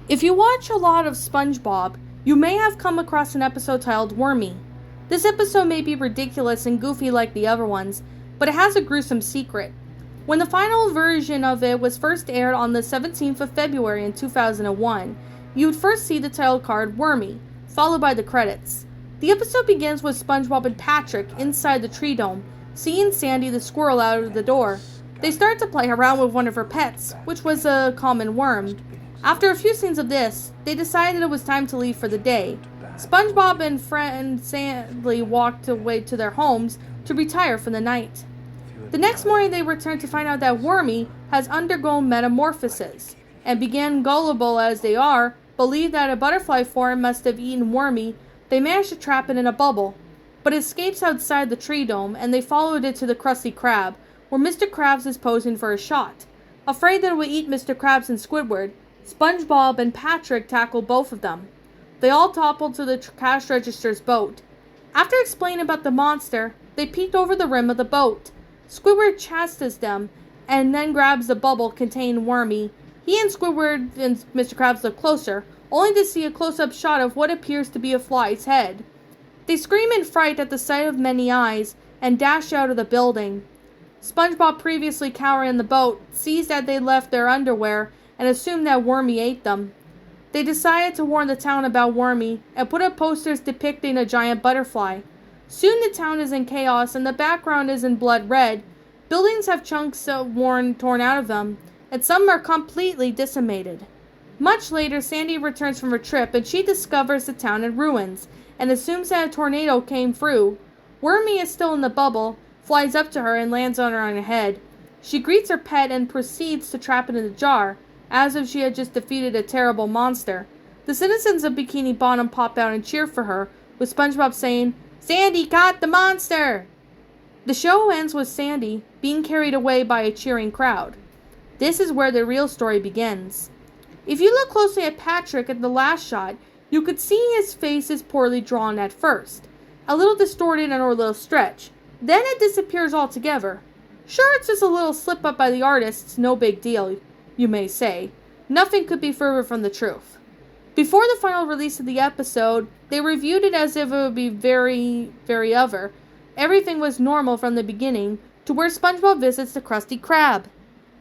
If you watch a lot of SpongeBob, you may have come across an episode titled Wormy. This episode may be ridiculous and goofy like the other ones, but it has a gruesome secret. When the final version of it was first aired on the 17th of February in 2001, you would first see the title card Wormy, followed by the credits. The episode begins with SpongeBob and Patrick inside the tree dome, seeing Sandy the squirrel out of the door. They start to play around with one of her pets, which was a common worm. After a few scenes of this, they decided it was time to leave for the day. SpongeBob and friend Sandy walked away to their homes to retire for the night. The next morning they returned to find out that Wormy has undergone metamorphosis, and began gullible as they are, believe that a butterfly form must have eaten Wormy. They managed to trap it in a bubble, but it escapes outside the tree dome, and they followed it to the Krusty Krab, where Mr. Krabs is posing for a shot. Afraid that it would eat Mr. Krabs and Squidward, SpongeBob and Patrick tackled both of them. They all toppled to the cash register's boat. After explaining about the monster, they peeked over the rim of the boat. Squidward chastises them, and then grabs the bubble containing Wormy. He and Squidward and Mr. Krabs look closer, only to see a close-up shot of what appears to be a fly's head. They scream in fright at the sight of many eyes, and dash out of the building. SpongeBob, previously cowering in the boat, sees that they left their underwear, and assumed that Wormy ate them. They decided to warn the town about Wormy, and put up posters depicting a giant butterfly. Soon the town is in chaos, and the background is in blood red. Buildings have chunks torn out of them, and some are completely decimated. Much later, Sandy returns from her trip, and she discovers the town in ruins, and assumes that a tornado came through. Wormy is still in the bubble, flies up to her, and lands on her head. She greets her pet and proceeds to trap it in the jar, as if she had just defeated a terrible monster. The citizens of Bikini Bottom pop out and cheer for her, with SpongeBob saying, "Sandy caught the monster!" The show ends with Sandy being carried away by a cheering crowd. This is where the real story begins. If you look closely at Patrick in the last shot, you could see his face is poorly drawn at first, a little distorted and a little stretch. Then it disappears altogether. Sure, it's just a little slip up by the artists, no big deal, you may say. Nothing could be further from the truth. Before the final release of the episode, they reviewed it as if it would be very other. Everything was normal from the beginning, to where SpongeBob visits the Krusty Krab.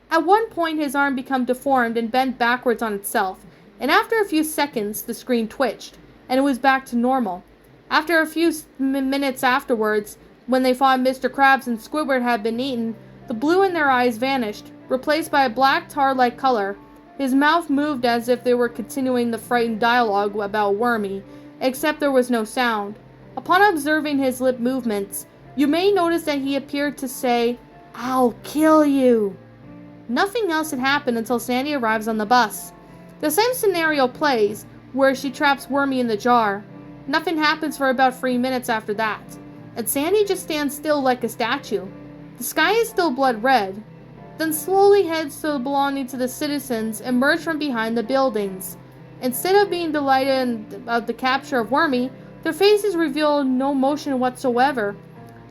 At one point, his arm became deformed and bent backwards on itself, and after a few seconds, the screen twitched, and it was back to normal. After a few minutes afterwards, when they thought Mr. Krabs and Squidward had been eaten, the blue in their eyes vanished, replaced by a black tar-like color. His mouth moved as if they were continuing the frightened dialogue about Wormy, except there was no sound. Upon observing his lip movements, you may notice that he appeared to say, "I'll kill you." Nothing else had happened until Sandy arrives on the bus. The same scenario plays, where she traps Wormy in the jar. Nothing happens for about 3 minutes after that, and Sandy just stands still like a statue. The sky is still blood red. Then slowly heads to the belonging to the citizens emerge from behind the buildings. Instead of being delighted about the capture of Wormy, their faces reveal no emotion whatsoever.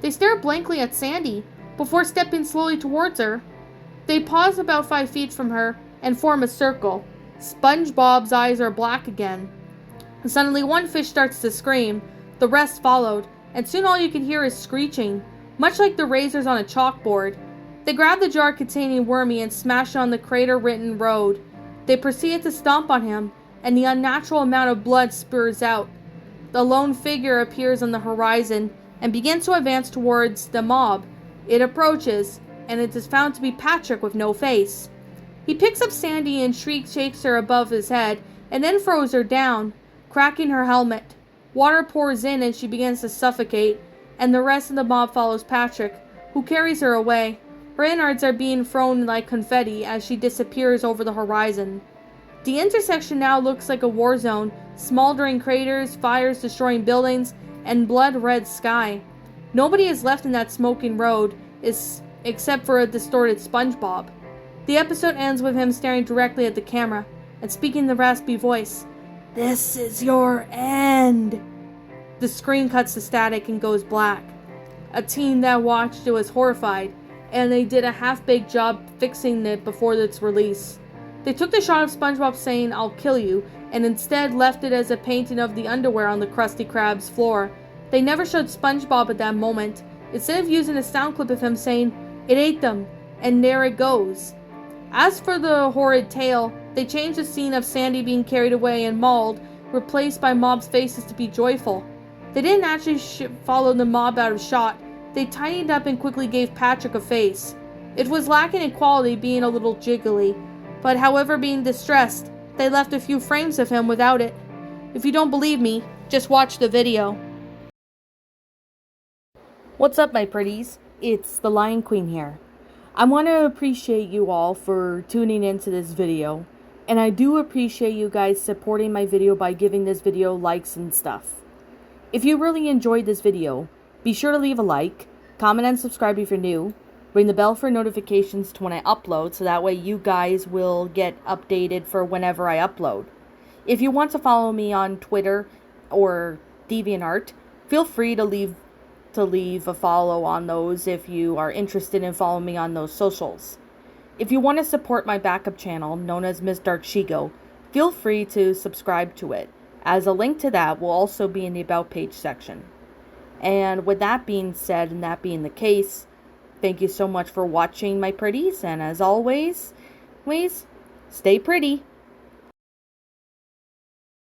They stare blankly at Sandy, before stepping slowly towards her. They pause about 5 feet from her, and form a circle. SpongeBob's eyes are black again. And suddenly one fish starts to scream. The rest followed, and soon all you can hear is screeching, much like the razors on a chalkboard. They grab the jar containing Wormy and smash it on the crater-ridden road. They proceeded to stomp on him, and the unnatural amount of blood spurs out. The lone figure appears on the horizon, and begins to advance towards the mob. It approaches, and it is found to be Patrick with no face. He picks up Sandy and shakes her above his head, and then throws her down, cracking her helmet. Water pours in and she begins to suffocate, and the rest of the mob follows Patrick, who carries her away. Her innards are being thrown like confetti as she disappears over the horizon. The intersection now looks like a war zone, smoldering craters, fires destroying buildings, and blood-red sky. Nobody is left in that smoking road, except for a distorted SpongeBob. The episode ends with him staring directly at the camera, and speaking in the raspy voice, "This is your end." The screen cuts to static and goes black. A team that watched it was horrified, and they did a half-baked job fixing it before its release. They took the shot of SpongeBob saying, "I'll kill you," and instead left it as a painting of the underwear on the Krusty Krab's floor. They never showed SpongeBob at that moment, instead of using a sound clip of him saying, "It ate them, and there it goes." As for the horrid tale, they changed the scene of Sandy being carried away and mauled, replaced by mobs' faces to be joyful. They didn't actually follow the mob out of shot. They tidied up and quickly gave Patrick a face. It was lacking in quality, being a little jiggly, but however being distressed, they left a few frames of him without it. If you don't believe me, just watch the video. What's up, my pretties? It's the Lion Queen here. I want to appreciate you all for tuning into this video, and I do appreciate you guys supporting my video by giving this video likes and stuff. If you really enjoyed this video, be sure to leave a like, comment and subscribe if you're new, ring the bell for notifications to when I upload so that way you guys will get updated for whenever I upload. If you want to follow me on Twitter or DeviantArt, feel free to leave a follow on those if you are interested in following me on those socials. If you want to support my backup channel, known as Miss Dark Shigo, feel free to subscribe to it, as a link to that will also be in the About page section. And with that being said, and that being the case, thank you so much for watching, my pretties, and as always, please stay pretty.